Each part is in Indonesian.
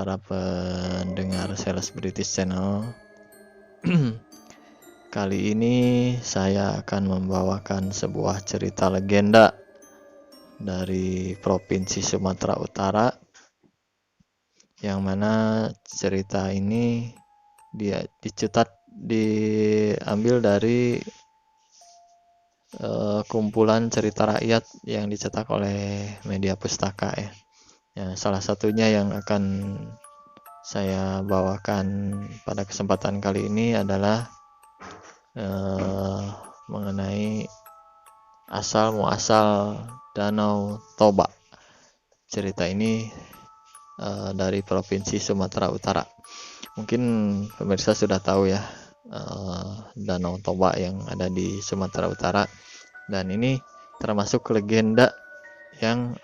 para pendengar Sales British Channel. Kali ini saya akan membawakan sebuah cerita legenda dari Provinsi Sumatera Utara, yang mana cerita ini diambil dari kumpulan cerita rakyat yang dicetak oleh Media Pustaka ya. Salah satunya yang akan saya bawakan pada kesempatan kali ini adalah mengenai asal muasal Danau Toba. Cerita ini dari Provinsi Sumatera Utara. Mungkin pemirsa sudah tahu ya, Danau Toba yang ada di Sumatera Utara, dan ini termasuk legenda yang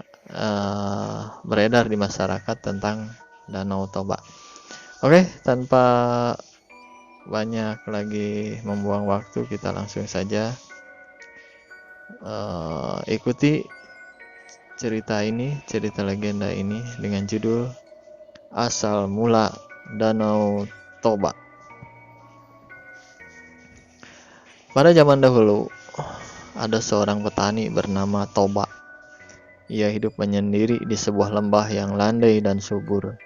beredar di masyarakat tentang Danau Toba. Oke, tanpa banyak lagi membuang waktu, kita langsung saja ikuti cerita legenda ini dengan judul Asal Mula Danau Toba. Pada zaman dahulu, ada seorang petani bernama Toba. Ia hidup menyendiri di sebuah lembah yang landai dan subur.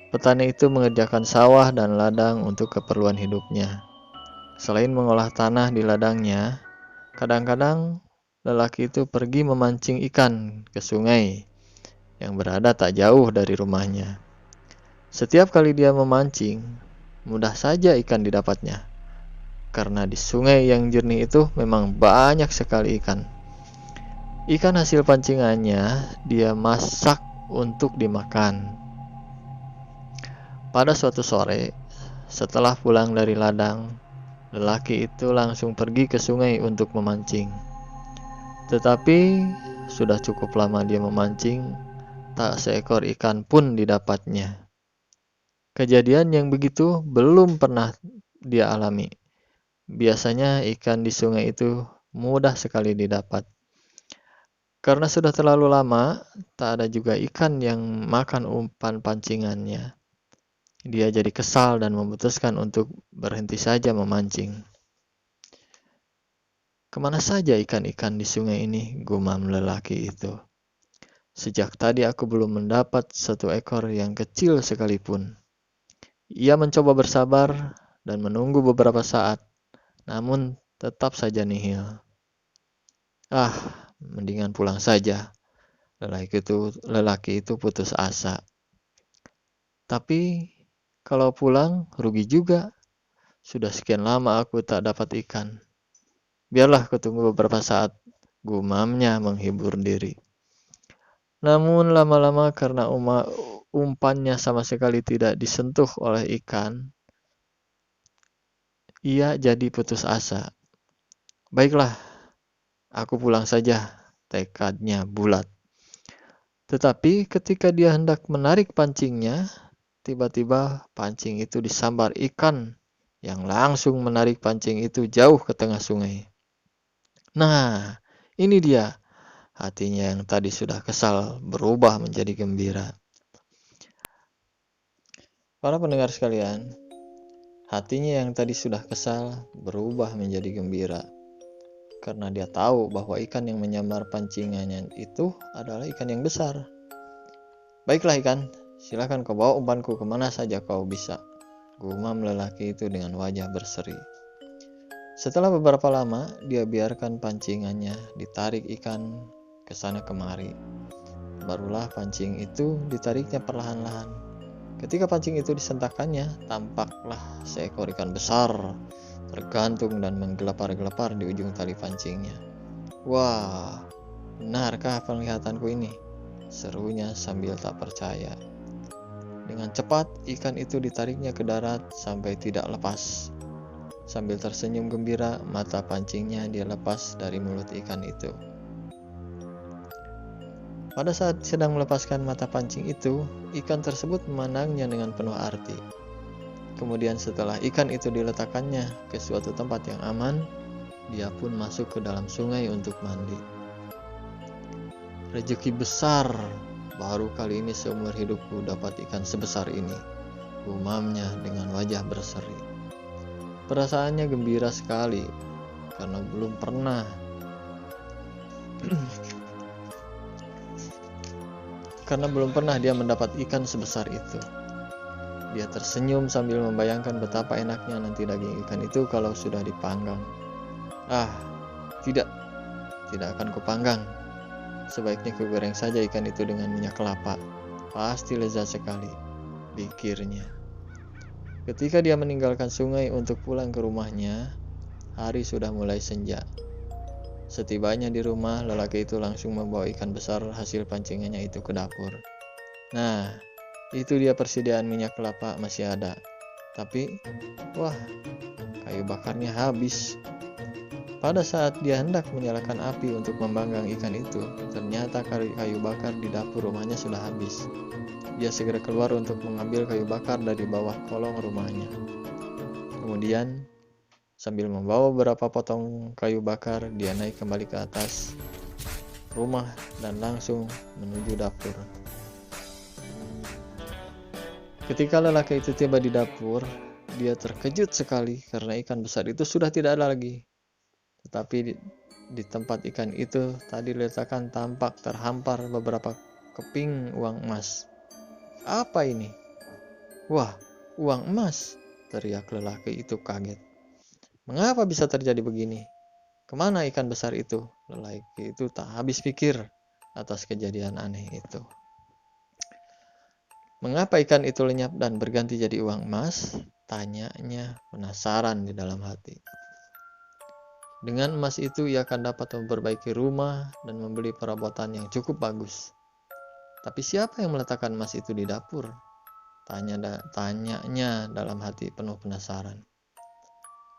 Petani itu mengerjakan sawah dan ladang untuk keperluan hidupnya. Selain mengolah tanah di ladangnya, kadang-kadang lelaki itu pergi memancing ikan ke sungai yang berada tak jauh dari rumahnya. Setiap kali dia memancing, mudah saja ikan didapatnya, karena di sungai yang jernih itu memang banyak sekali ikan. Ikan hasil pancingannya dia masak untuk dimakan. Pada suatu sore, setelah pulang dari ladang, lelaki itu langsung pergi ke sungai untuk memancing. Tetapi sudah cukup lama dia memancing, tak seekor ikan pun didapatnya. Kejadian yang begitu belum pernah dia alami. Biasanya ikan di sungai itu mudah sekali didapat. Karena sudah terlalu lama, tak ada juga ikan yang makan umpan pancingannya. Dia jadi kesal dan memutuskan untuk berhenti saja memancing. Kemana saja ikan-ikan di sungai ini, gumam lelaki itu. Sejak tadi aku belum mendapat satu ekor yang kecil sekalipun. Ia mencoba bersabar dan menunggu beberapa saat, namun tetap saja nihil. Mendingan pulang saja. Lelaki itu putus asa. Tapi kalau pulang rugi juga. Sudah sekian lama aku tak dapat ikan. Biarlah aku tunggu beberapa saat, gumamnya menghibur diri. Namun lama-lama karena umpannya sama sekali tidak disentuh oleh ikan, ia jadi putus asa. Baiklah, aku pulang saja, tekadnya bulat. Tetapi ketika dia hendak menarik pancingnya, tiba-tiba pancing itu disambar ikan yang langsung menarik pancing itu jauh ke tengah sungai. Nah, ini dia. Hatinya yang tadi sudah kesal berubah menjadi gembira. Para pendengar sekalian, hatinya yang tadi sudah kesal berubah menjadi gembira. Karena dia tahu bahwa ikan yang menyambar pancingannya itu adalah ikan yang besar. Baiklah ikan, silakan kau bawa umpanku kemana saja kau bisa, gumam lelaki itu dengan wajah berseri. Setelah beberapa lama, dia biarkan pancingannya ditarik ikan ke sana kemari. Barulah pancing itu ditariknya perlahan-lahan. Ketika pancing itu disentakkannya, tampaklah seekor ikan besar tergantung dan menggelepar-gelepar di ujung tali pancingnya. Wah, benarkah penglihatanku ini? Serunya sambil tak percaya. Dengan cepat, ikan itu ditariknya ke darat sampai tidak lepas. Sambil tersenyum gembira, mata pancingnya dia lepas dari mulut ikan itu. Pada saat sedang melepaskan mata pancing itu, ikan tersebut memandangnya dengan penuh arti. Kemudian setelah ikan itu diletakkannya ke suatu tempat yang aman, dia pun masuk ke dalam sungai untuk mandi. Rezeki besar Baru kali ini seumur hidupku dapat ikan sebesar ini, gumamnya dengan wajah berseri. Perasaannya gembira sekali karena belum pernah dia mendapat ikan sebesar itu. Dia tersenyum sambil membayangkan betapa enaknya nanti daging ikan itu kalau sudah dipanggang. Tidak akan kupanggang. Sebaiknya kugoreng saja ikan itu dengan minyak kelapa. Pasti lezat sekali, pikirnya. Ketika dia meninggalkan sungai untuk pulang ke rumahnya, hari sudah mulai senja. Setibanya di rumah, lelaki itu langsung membawa ikan besar hasil pancingannya itu ke dapur. Nah, itu dia persediaan minyak kelapa masih ada. Tapi, kayu bakarnya habis. Pada saat dia hendak menyalakan api untuk membanggang ikan itu, ternyata kayu bakar di dapur rumahnya sudah habis. Dia segera keluar untuk mengambil kayu bakar dari bawah kolong rumahnya. Kemudian, sambil membawa beberapa potong kayu bakar, dia naik kembali ke atas rumah dan langsung menuju dapur. Ketika lelaki itu tiba di dapur, dia terkejut sekali karena ikan besar itu sudah tidak ada lagi. Tetapi di tempat ikan itu tadi diletakkan tampak terhampar beberapa keping uang emas. Apa ini? Wah, uang emas, teriak lelaki itu kaget. Mengapa bisa terjadi begini? Kemana ikan besar itu? Lelaki itu tak habis pikir atas kejadian aneh itu. Mengapa ikan itu lenyap dan berganti jadi uang emas? Tanyanya penasaran di dalam hati. Dengan emas itu ia akan dapat memperbaiki rumah dan membeli perabotan yang cukup bagus. Tapi siapa yang meletakkan emas itu di dapur? Tanyanya dalam hati penuh penasaran.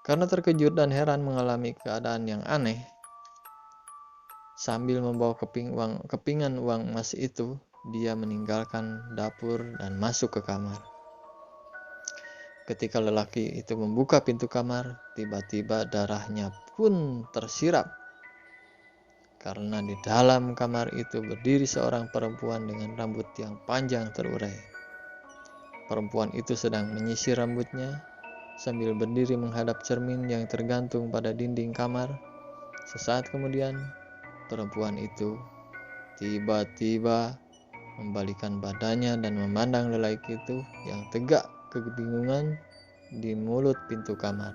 Karena terkejut dan heran mengalami keadaan yang aneh, sambil membawa kepingan uang emas itu, dia meninggalkan dapur dan masuk ke kamar. Ketika lelaki itu membuka pintu kamar, tiba-tiba darahnya pun tersirap. Karena di dalam kamar itu berdiri seorang perempuan dengan rambut yang panjang terurai. Perempuan itu sedang menyisir rambutnya sambil berdiri menghadap cermin yang tergantung pada dinding kamar. Sesaat kemudian, perempuan itu tiba-tiba membalikkan badannya dan memandang lelaki itu yang tegak kebingungan di mulut pintu kamar.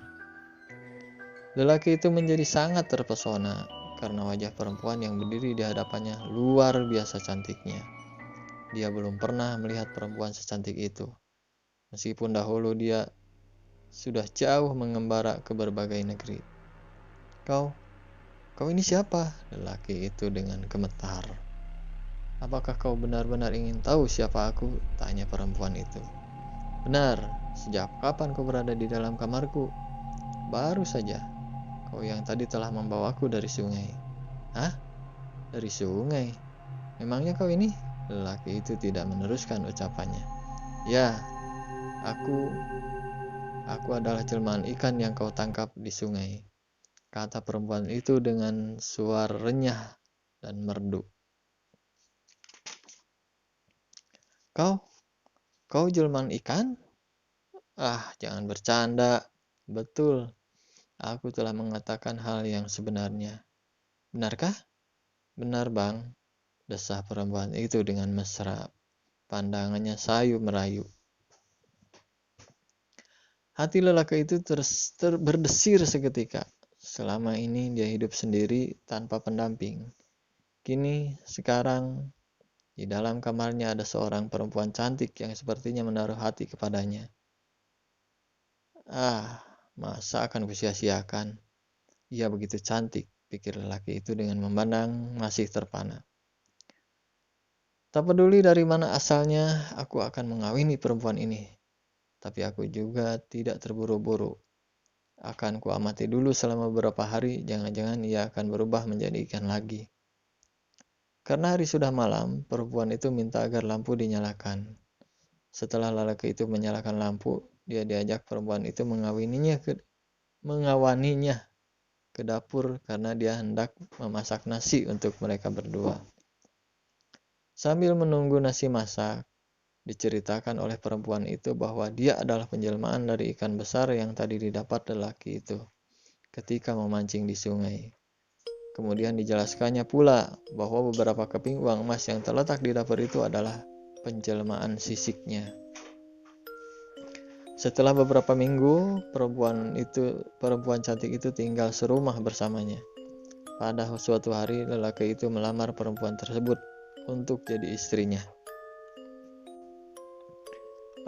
Lelaki itu menjadi sangat terpesona karena wajah perempuan yang berdiri di hadapannya luar biasa cantiknya. Dia belum pernah melihat perempuan secantik itu, meskipun dahulu dia sudah jauh mengembara ke berbagai negeri. Kau ini siapa? Lelaki itu dengan gemetar. Apakah kau benar-benar ingin tahu siapa aku? Tanya perempuan itu. Benar, sejak kapan kau berada di dalam kamarku? Baru saja. Kau yang tadi telah membawaku dari sungai. Hah? Dari sungai? Memangnya kau ini? Lelaki itu tidak meneruskan ucapannya. Ya, aku adalah jelmaan ikan yang kau tangkap di sungai, kata perempuan itu dengan suara renyah dan merdu. Kau jelmaan ikan? Jangan bercanda. Betul, aku telah mengatakan hal yang sebenarnya. Benarkah? Benar bang, desah perempuan itu dengan mesra. Pandangannya sayu merayu. Hati lelaki itu berdesir seketika. Selama ini dia hidup sendiri tanpa pendamping. Sekarang di dalam kamarnya ada seorang perempuan cantik yang sepertinya menaruh hati kepadanya. Masa akan kusia-siakan? Ia begitu cantik, pikir lelaki itu dengan memandang masih terpana. Tak peduli dari mana asalnya, aku akan mengawini perempuan ini. Tapi aku juga tidak terburu-buru. Akan kuamati dulu selama beberapa hari, jangan-jangan ia akan berubah menjadi ikan lagi. Karena hari sudah malam, perempuan itu minta agar lampu dinyalakan. Setelah lelaki itu menyalakan lampu, dia diajak perempuan itu mengawaninya ke dapur karena dia hendak memasak nasi untuk mereka berdua. Sambil menunggu nasi masak, diceritakan oleh perempuan itu bahwa dia adalah penjelmaan dari ikan besar yang tadi didapat lelaki itu ketika memancing di sungai. Kemudian dijelaskannya pula bahwa beberapa keping uang emas yang terletak di dapur itu adalah penjelmaan sisiknya. Setelah beberapa minggu, perempuan cantik itu tinggal serumah bersamanya. Pada suatu hari, lelaki itu melamar perempuan tersebut untuk jadi istrinya.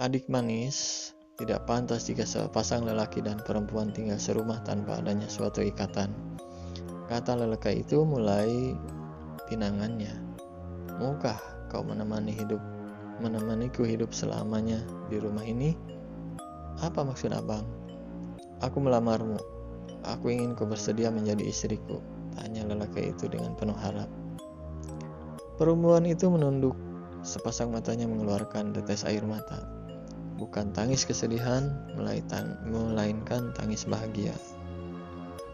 Adik manis, tidak pantas jika sepasang lelaki dan perempuan tinggal serumah tanpa adanya suatu ikatan. Kata lelaki itu mulai pinangannya. Maukah kau menemaniku hidup selamanya di rumah ini? Apa maksud abang? Aku melamarmu. Aku ingin kau bersedia menjadi istriku, tanya lelaki itu dengan penuh harap. Perempuan itu menunduk, sepasang matanya mengeluarkan tetes air mata. Bukan tangis kesedihan, melainkan tangis bahagia.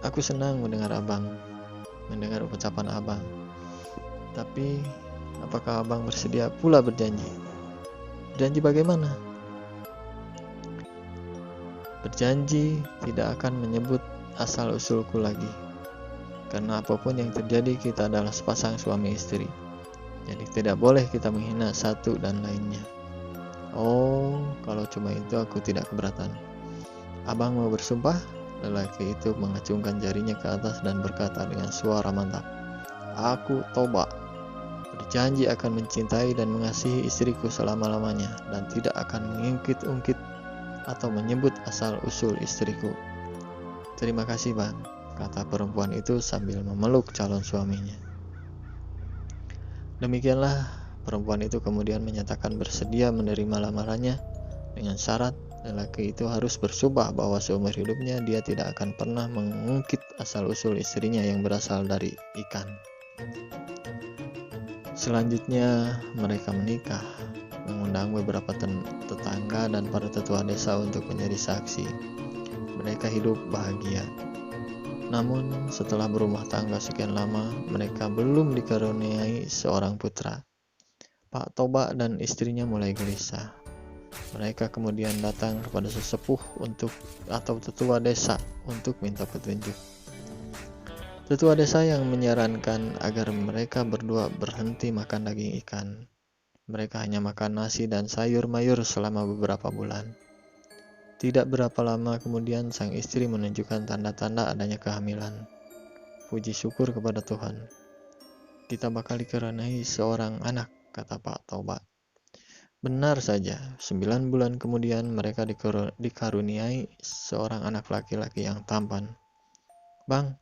Aku senang mendengar ucapan abang. Tapi, apakah abang bersedia pula berjanji? Berjanji bagaimana? Berjanji tidak akan menyebut asal-usulku lagi. Karena apapun yang terjadi, kita adalah sepasang suami istri. Jadi tidak boleh kita menghina satu dan lainnya. Oh, kalau cuma itu aku tidak keberatan. Abang mau bersumpah? Lelaki itu mengacungkan jarinya ke atas dan berkata dengan suara mantap. Aku toba. Berjanji akan mencintai dan mengasihi istriku selama-lamanya dan tidak akan mengungkit-ungkit atau menyebut asal-usul istriku. Terima kasih bang, kata perempuan itu sambil memeluk calon suaminya. Demikianlah perempuan itu kemudian menyatakan bersedia menerima lamarannya dengan syarat lelaki itu harus bersumpah bahwa seumur hidupnya dia tidak akan pernah mengungkit asal-usul istrinya yang berasal dari ikan. Selanjutnya mereka menikah, mengundang beberapa tetangga dan para tetua desa untuk menjadi saksi. Mereka hidup bahagia. Namun setelah berumah tangga sekian lama, mereka belum dikaruniai seorang putra. Pak Toba dan istrinya mulai gelisah. Mereka kemudian datang kepada sesepuh atau tetua desa untuk minta petunjuk. Tetua desa yang menyarankan agar mereka berdua berhenti makan daging ikan. Mereka hanya makan nasi dan sayur mayur selama beberapa bulan. Tidak berapa lama kemudian sang istri menunjukkan tanda-tanda adanya kehamilan. Puji syukur kepada Tuhan. Kita bakal dikaruniai seorang anak, kata Pak Toba. Benar saja, 9 bulan kemudian mereka dikaruniai seorang anak laki-laki yang tampan. Bang,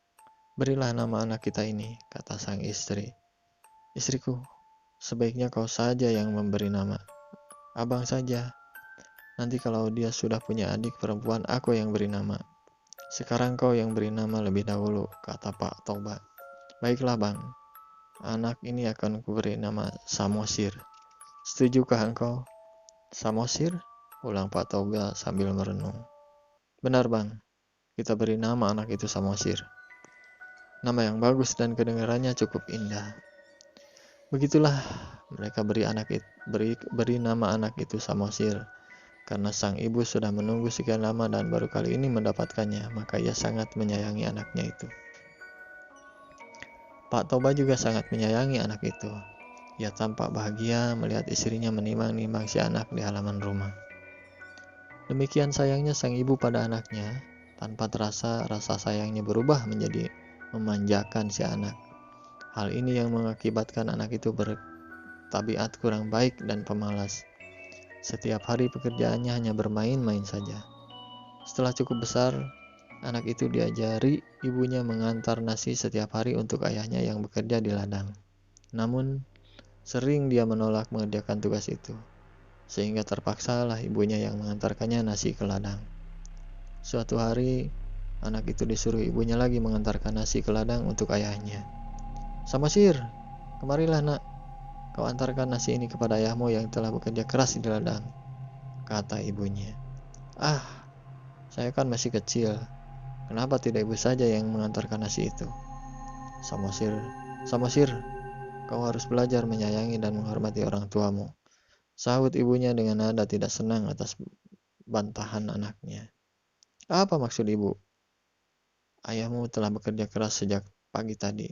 berilah nama anak kita ini, kata sang istri. Istriku, sebaiknya kau saja yang memberi nama. Abang saja. Nanti kalau dia sudah punya adik perempuan, aku yang beri nama. Sekarang kau yang beri nama lebih dahulu, kata Pak Toba. Baiklah bang, anak ini akan kuberi nama Samosir. Setujukah engkau? Samosir? Ulang Pak Toba sambil merenung. Benar bang, kita beri nama anak itu Samosir. Nama yang bagus dan kedengarannya cukup indah. Begitulah mereka beri nama anak itu Samosir. Karena sang ibu sudah menunggu sekian lama dan baru kali ini mendapatkannya, maka ia sangat menyayangi anaknya itu. Pak Toba juga sangat menyayangi anak itu. Ia tampak bahagia melihat istrinya menimbang-nimbang si anak di halaman rumah. Demikian sayangnya sang ibu pada anaknya, tanpa terasa rasa sayangnya berubah menjadi memanjakan si anak. Hal ini yang mengakibatkan anak itu bertabiat kurang baik dan pemalas. Setiap hari pekerjaannya hanya bermain-main saja. Setelah cukup besar, anak itu diajari ibunya mengantar nasi setiap hari untuk ayahnya yang bekerja di ladang. Namun, sering dia menolak mengerjakan tugas itu, sehingga terpaksalah ibunya yang mengantarkannya nasi ke ladang. Suatu hari, anak itu disuruh ibunya lagi mengantarkan nasi ke ladang untuk ayahnya. Samosir, kemarilah nak. Kau antarkan nasi ini kepada ayahmu yang telah bekerja keras di ladang, kata ibunya. Ah, saya kan masih kecil. Kenapa tidak ibu saja yang mengantarkan nasi itu? Samosir, kau harus belajar menyayangi dan menghormati orang tuamu, sahut ibunya dengan nada tidak senang atas bantahan anaknya. Apa maksud ibu? Ayahmu telah bekerja keras sejak pagi tadi.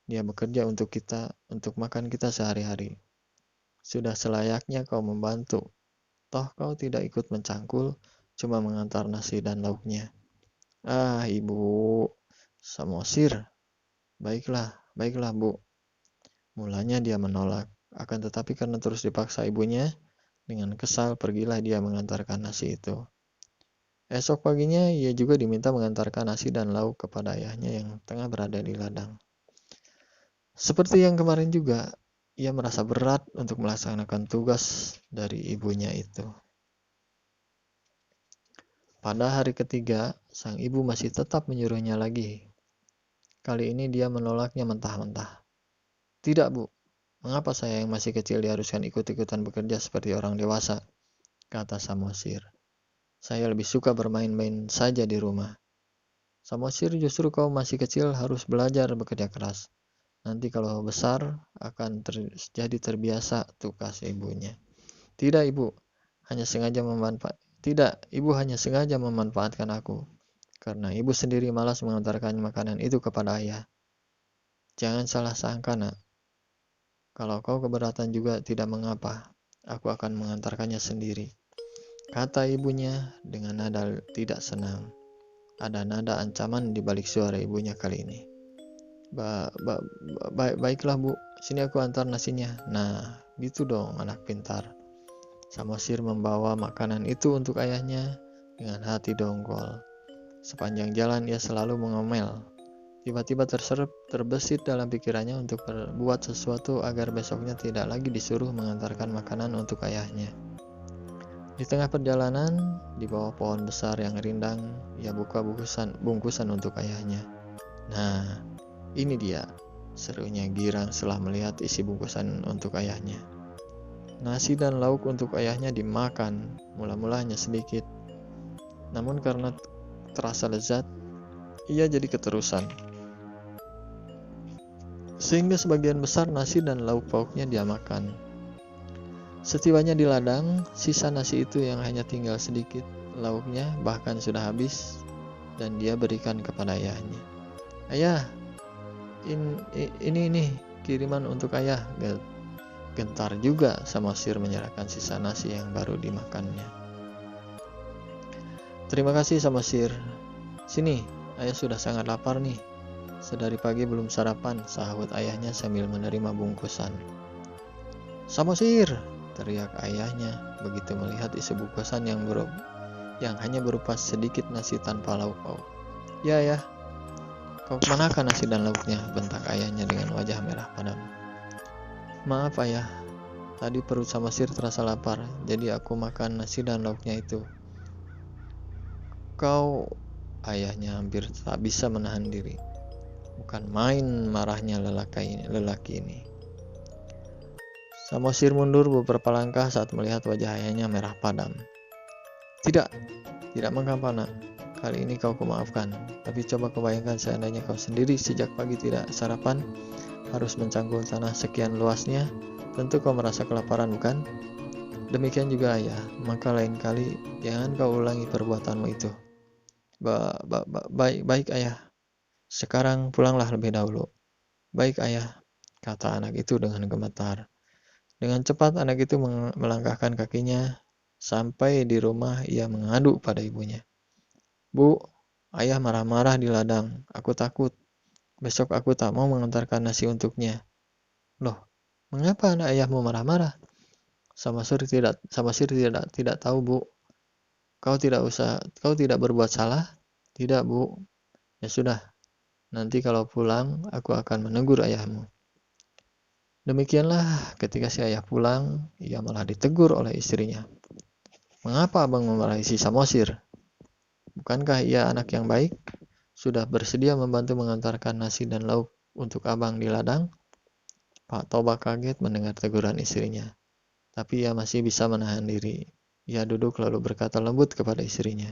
Dia bekerja untuk kita, untuk makan kita sehari-hari. Sudah selayaknya kau membantu. Toh kau tidak ikut mencangkul, cuma mengantar nasi dan lauknya. Ah, ibu, Samosir. Baiklah, baiklah, Bu. Mulanya dia menolak, akan tetapi karena terus dipaksa ibunya, dengan kesal pergilah dia mengantarkan nasi itu. Esok paginya ia juga diminta mengantarkan nasi dan lauk kepada ayahnya yang tengah berada di ladang. Seperti yang kemarin juga, ia merasa berat untuk melaksanakan tugas dari ibunya itu. Pada hari ketiga, sang ibu masih tetap menyuruhnya lagi. Kali ini dia menolaknya mentah-mentah. Tidak, Bu. Mengapa saya yang masih kecil diharuskan ikut-ikutan bekerja seperti orang dewasa? Kata Samosir. Saya lebih suka bermain-main saja di rumah. Samosir, justru kau masih kecil harus belajar bekerja keras. Nanti kalau besar akan jadi terbiasa, tukas ibunya. Tidak, Ibu. Ibu hanya sengaja memanfaatkan aku. Karena ibu sendiri malas mengantarkan makanan itu kepada ayah. Jangan salah sangka, nak. Kalau kau keberatan juga tidak mengapa. Aku akan mengantarkannya sendiri. Kata ibunya dengan nada tidak senang. Ada nada ancaman di balik suara ibunya kali ini. Baiklah, Bu, sini aku antar nasinya. Nah, gitu dong anak pintar. Samosir membawa makanan itu untuk ayahnya dengan hati dongkol. Sepanjang jalan ia selalu mengomel. Tiba-tiba terbesit dalam pikirannya untuk berbuat sesuatu agar besoknya tidak lagi disuruh mengantarkan makanan untuk ayahnya. Di tengah perjalanan, di bawah pohon besar yang rindang, ia buka bungkusan untuk ayahnya. Nah, ini dia, serunya girang setelah melihat isi bungkusan untuk ayahnya. Nasi dan lauk untuk ayahnya dimakan, mula-mula hanya sedikit. Namun karena terasa lezat, ia jadi keterusan. Sehingga sebagian besar nasi dan lauk pauknya dia makan. Setibanya di ladang, sisa nasi itu yang hanya tinggal sedikit, lauknya bahkan sudah habis, dan dia berikan kepada ayahnya. Ayah, ini kiriman untuk ayah. Gentar juga Samosir menyerahkan sisa nasi yang baru dimakannya. Terima kasih Samosir. Sini, ayah sudah sangat lapar nih. Sedari pagi belum sarapan, sahut ayahnya sambil menerima bungkusan. Samosir, teriak ayahnya begitu melihat isi bungkusan yang hanya berupa sedikit nasi tanpa lauk pauk. Ya, kau kemanakan nasi dan lauknya? Bentak ayahnya dengan wajah merah padam. Maaf ayah, tadi perut Samosir terasa lapar, jadi aku makan nasi dan lauknya itu. Ayahnya hampir tak bisa menahan diri. Bukan main marahnya lelaki ini. Samosir mundur beberapa langkah saat melihat wajah ayahnya merah padam. Tidak mengapa nak. Kali ini kau kumaafkan. Tapi coba kebayangkan seandainya kau sendiri sejak pagi tidak sarapan, harus mencangkul tanah sekian luasnya, tentu kau merasa kelaparan, bukan? Demikian juga ayah, maka lain kali jangan kau ulangi perbuatanmu itu. Baik ayah. Sekarang pulanglah lebih dahulu. Baik ayah, kata anak itu dengan gemetar. Dengan cepat anak itu melangkahkan kakinya. Sampai di rumah ia mengadu pada ibunya. Bu, ayah marah-marah di ladang. Aku takut. Besok aku tak mau mengantarkan nasi untuknya. Loh, mengapa anak ayahmu marah-marah? Samosir tidak tahu, Bu. Kau tidak berbuat salah? Tidak, Bu. Ya sudah. Nanti kalau pulang, aku akan menegur ayahmu. Demikianlah ketika si ayah pulang, ia malah ditegur oleh istrinya. Mengapa abang memarahi si Samosir? Bukankah ia anak yang baik? Sudah bersedia membantu mengantarkan nasi dan lauk untuk abang di ladang? Pak Toba kaget mendengar teguran istrinya. Tapi ia masih bisa menahan diri. Ia duduk lalu berkata lembut kepada istrinya.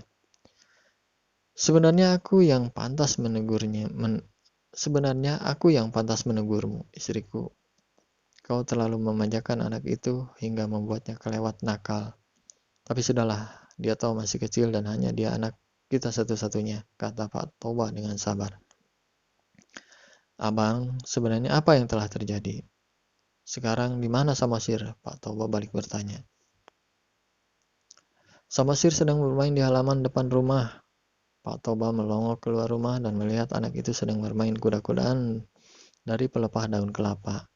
Sebenarnya aku yang pantas menegurmu, istriku. Kau terlalu memanjakan anak itu hingga membuatnya kelewat nakal. Tapi sudahlah, dia tahu masih kecil dan hanya dia anak kita satu-satunya, kata Pak Toba dengan sabar. Abang, sebenarnya apa yang telah terjadi? Sekarang di mana Samosir? Pak Toba balik bertanya. Samosir sedang bermain di halaman depan rumah. Pak Toba melongok keluar rumah dan melihat anak itu sedang bermain kuda-kudaan dari pelepah daun kelapa.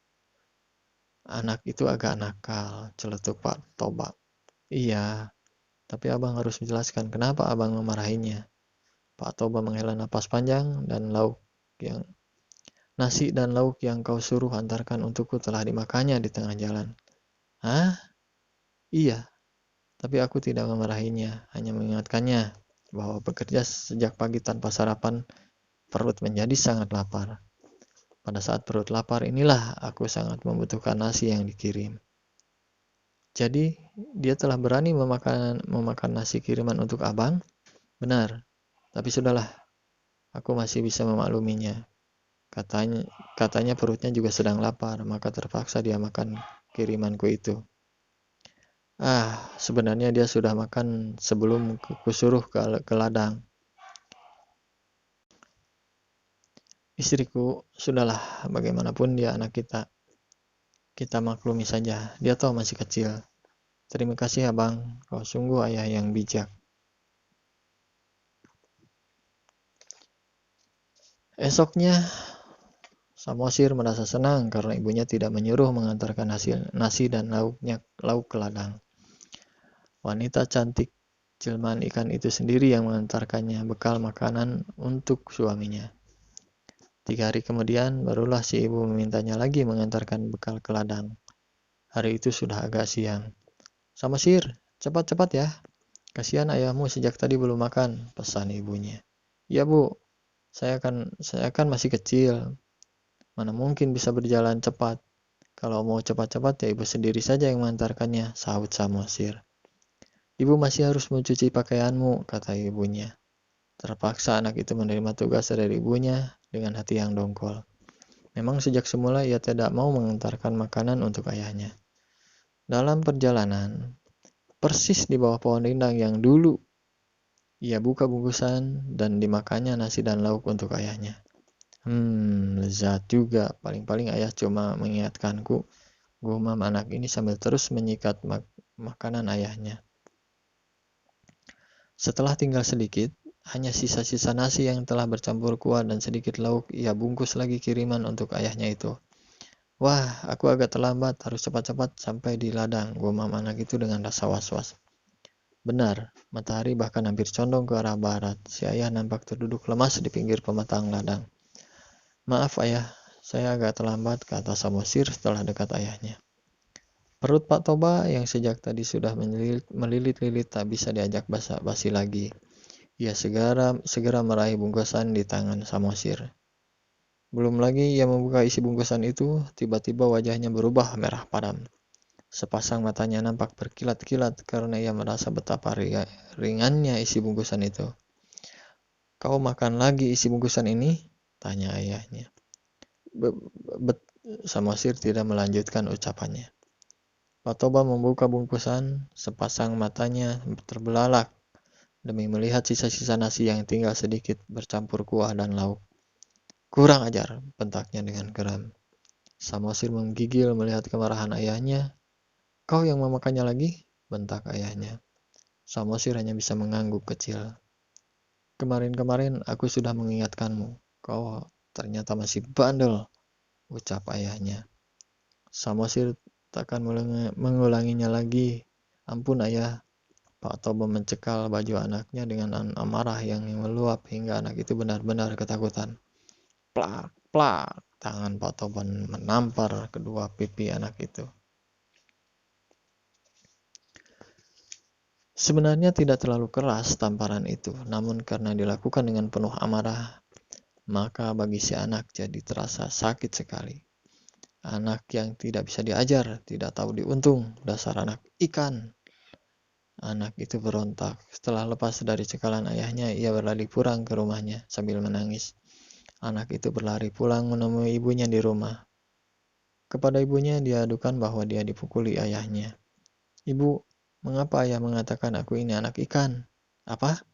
Anak itu agak nakal, celetuk Pak Toba. Iya, tapi abang harus menjelaskan kenapa abang memarahinya. Pak Toba menghela napas panjang dan nasi dan lauk yang kau suruh antarkan untukku telah dimakannya di tengah jalan. Hah? Iya, tapi aku tidak memarahinya, hanya mengingatkannya bahwa bekerja sejak pagi tanpa sarapan, perut menjadi sangat lapar. Pada saat perut lapar inilah aku sangat membutuhkan nasi yang dikirim. Jadi, dia telah berani memakan nasi kiriman untuk abang? Benar, tapi sudahlah, aku masih bisa memakluminya. Katanya perutnya juga sedang lapar, maka terpaksa dia makan kirimanku itu. Sebenarnya dia sudah makan sebelum kusuruh ke ladang. Istriku, sudahlah, bagaimanapun dia anak kita. Kita maklumi saja, dia tahu masih kecil. Terima kasih abang, kau sungguh ayah yang bijak. Esoknya, Samosir merasa senang karena ibunya tidak menyuruh mengantarkan hasil nasi dan lauk ke ladang. Wanita cantik jelmaan ikan itu sendiri yang mengantarkannya bekal makanan untuk suaminya. 3 hari kemudian, barulah si ibu memintanya lagi mengantarkan bekal ke ladang. Hari itu sudah agak siang. Samosir, cepat-cepat ya. Kasihan ayahmu sejak tadi belum makan, pesan ibunya. Ya bu, saya kan masih kecil. Mana mungkin bisa berjalan cepat. Kalau mau cepat-cepat ya ibu sendiri saja yang mengantarkannya, sahut Samosir. Ibu masih harus mencuci pakaianmu, kata ibunya. Terpaksa anak itu menerima tugas dari ibunya dengan hati yang dongkol. Memang sejak semula ia tidak mau mengantarkan makanan untuk ayahnya. Dalam perjalanan, persis di bawah pohon rindang yang dulu, ia buka bungkusan dan dimakannya nasi dan lauk untuk ayahnya. Lezat juga. Paling-paling ayah cuma mengingatkanku, gumam anak ini sambil terus menyikat makanan ayahnya. Setelah tinggal sedikit, hanya sisa-sisa nasi yang telah bercampur kuah dan sedikit lauk ia bungkus lagi kiriman untuk ayahnya itu. Wah, aku agak terlambat, harus cepat-cepat sampai di ladang, gumam anak itu dengan rasa was-was. Benar, matahari bahkan hampir condong ke arah barat. Si ayah nampak terduduk lemas di pinggir pematang ladang. Maaf ayah, saya agak terlambat, kata Samosir setelah dekat ayahnya. Perut Pak Toba yang sejak tadi sudah melilit-lilit tak bisa diajak basa-basi lagi. Ia segera meraih bungkusan di tangan Samosir. Belum lagi ia membuka isi bungkusan itu, tiba-tiba wajahnya berubah merah padam. Sepasang matanya nampak berkilat-kilat karena ia merasa betapa ringannya isi bungkusan itu. Kau makan lagi isi bungkusan ini? Tanya ayahnya. Samosir tidak melanjutkan ucapannya. Pak Toba membuka bungkusan, sepasang matanya terbelalak demi melihat sisa-sisa nasi yang tinggal sedikit bercampur kuah dan lauk. Kurang ajar, bentaknya dengan geram. Samosir menggigil melihat kemarahan ayahnya. Kau yang memakannya lagi? Bentak ayahnya. Samosir hanya bisa mengangguk kecil. Kemarin-kemarin aku sudah mengingatkanmu. Kau ternyata masih bandel, ucap ayahnya. Samosir takkan mengulanginya lagi. Ampun ayah. Pak Toba mencekal baju anaknya dengan amarah yang meluap hingga anak itu benar-benar ketakutan. Plak, plak. Tangan Pak Toba menampar kedua pipi anak itu. Sebenarnya tidak terlalu keras tamparan itu, namun karena dilakukan dengan penuh amarah, maka bagi si anak jadi terasa sakit sekali. Anak yang tidak bisa diajar, tidak tahu diuntung, dasar anak ikan. Anak itu berontak. Setelah lepas dari cekalan ayahnya, ia berlari pulang ke rumahnya sambil menangis. Anak itu berlari pulang menemui ibunya di rumah. Kepada ibunya dia adukan bahwa dia dipukuli ayahnya. "Ibu, mengapa ayah mengatakan aku ini anak ikan?" "Apa?"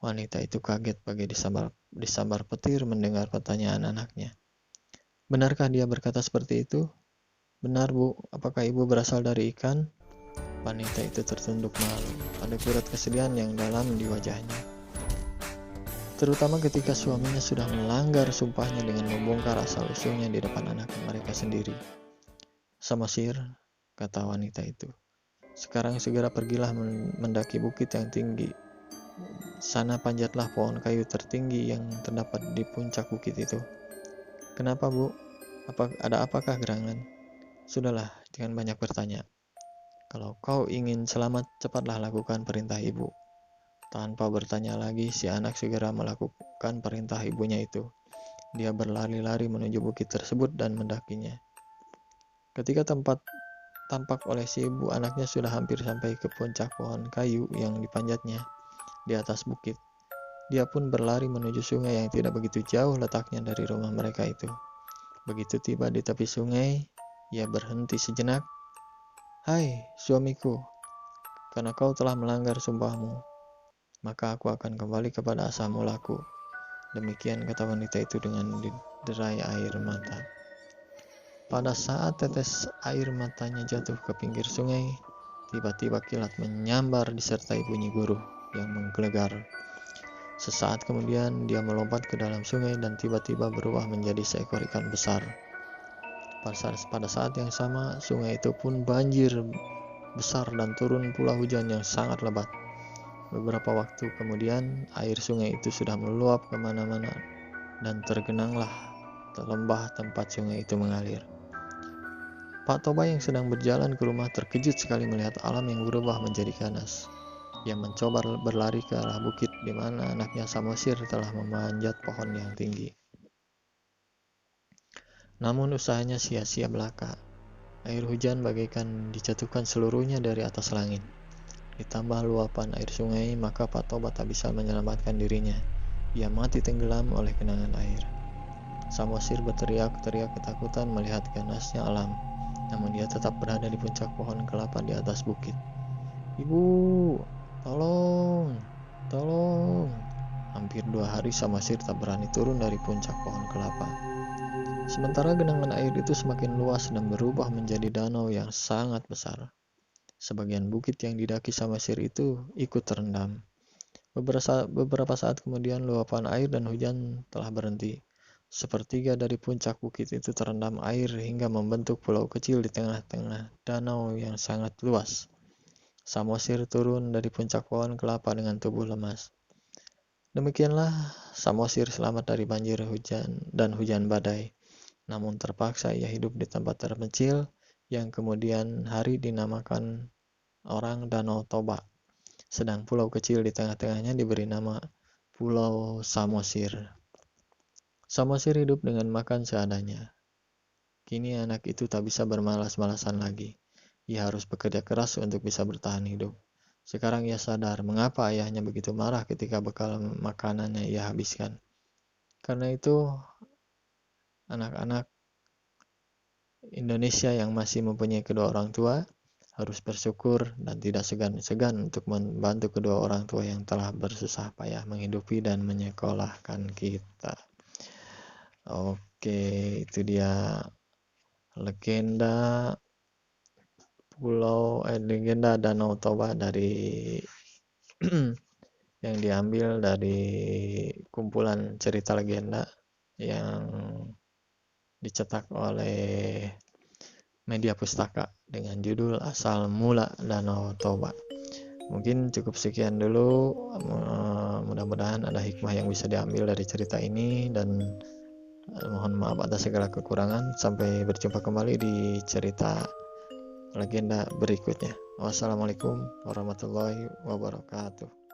Wanita itu kaget bagai disambar petir mendengar pertanyaan anaknya. "Benarkah dia berkata seperti itu?" "Benar, Bu. Apakah ibu berasal dari ikan?" Wanita itu tertunduk malu. Ada kurat kesedihan yang dalam di wajahnya. Terutama ketika suaminya sudah melanggar sumpahnya dengan membongkar asal-usulnya di depan anak mereka sendiri. "Samosir," kata wanita itu, "sekarang segera pergilah mendaki bukit yang tinggi. Sana panjatlah pohon kayu tertinggi yang terdapat di puncak bukit itu." "Kenapa, Bu? Ada apakah gerangan?" "Sudahlah, jangan banyak bertanya. Kalau kau ingin selamat, cepatlah lakukan perintah ibu." Tanpa bertanya lagi, si anak segera melakukan perintah ibunya itu. Dia berlari-lari menuju bukit tersebut dan mendakinya. Ketika tampak oleh si ibu, anaknya sudah hampir sampai ke puncak pohon kayu yang dipanjatnya di atas bukit. Dia pun berlari menuju sungai yang tidak begitu jauh letaknya dari rumah mereka itu. Begitu tiba di tepi sungai, ia berhenti sejenak. "Hai, suamiku, karena kau telah melanggar sumpahmu, maka aku akan kembali kepada asal mulaku." Demikian kata wanita itu dengan derai air mata. Pada saat tetes air matanya jatuh ke pinggir sungai, tiba-tiba kilat menyambar disertai bunyi guruh yang menggelegar. Sesaat kemudian dia melompat ke dalam sungai dan tiba-tiba berubah menjadi seekor ikan besar. Pada saat yang sama, sungai itu pun banjir besar dan turun pula hujan yang sangat lebat. Beberapa waktu kemudian, air sungai itu sudah meluap kemana-mana dan tergenanglah lembah tempat sungai itu mengalir. Pak Toba yang sedang berjalan ke rumah terkejut sekali melihat alam yang berubah menjadi ganas. Ia mencoba berlari ke arah bukit di mana anaknya Samosir telah memanjat pohon yang tinggi. Namun usahanya sia-sia belaka. Air hujan bagaikan dijatuhkan seluruhnya dari atas langit. Ditambah luapan air sungai, maka Pak Toba tak bisa menyelamatkan dirinya. Ia mati tenggelam oleh genangan air. Samosir berteriak-teriak ketakutan melihat ganasnya alam, namun dia tetap berada di puncak pohon kelapa di atas bukit. "Ibu, tolong, tolong!" Hampir 2 hari Samosir tak berani turun dari puncak pohon kelapa. Sementara genangan air itu semakin luas dan berubah menjadi danau yang sangat besar. Sebagian bukit yang didaki Samosir itu ikut terendam. Beberapa saat kemudian luapan air dan hujan telah berhenti. Sepertiga dari puncak bukit itu terendam air hingga membentuk pulau kecil di tengah-tengah danau yang sangat luas. Samosir turun dari puncak pohon kelapa dengan tubuh lemas. Demikianlah Samosir selamat dari banjir hujan dan hujan badai. Namun terpaksa ia hidup di tempat terpencil yang kemudian hari dinamakan orang Danau Toba. Sedang pulau kecil di tengah-tengahnya diberi nama Pulau Samosir. Samosir hidup dengan makan seadanya. Kini anak itu tak bisa bermalas-malasan lagi. Ia harus bekerja keras untuk bisa bertahan hidup. Sekarang ia sadar mengapa ayahnya begitu marah ketika bekal makanannya ia habiskan. Karena itu, anak-anak Indonesia yang masih mempunyai kedua orang tua harus bersyukur dan tidak segan-segan untuk membantu kedua orang tua yang telah bersusah payah menghidupi dan menyekolahkan kita. Oke, itu dia legenda legenda Danau Toba dari yang diambil dari kumpulan cerita legenda yang dicetak oleh Media Pustaka dengan judul Asal Mula Danau Toba. Mungkin cukup sekian dulu. Mudah-mudahan ada hikmah yang bisa diambil dari cerita ini dan mohon maaf atas segala kekurangan. Sampai berjumpa kembali di cerita legenda berikutnya. Wassalamualaikum warahmatullahi wabarakatuh.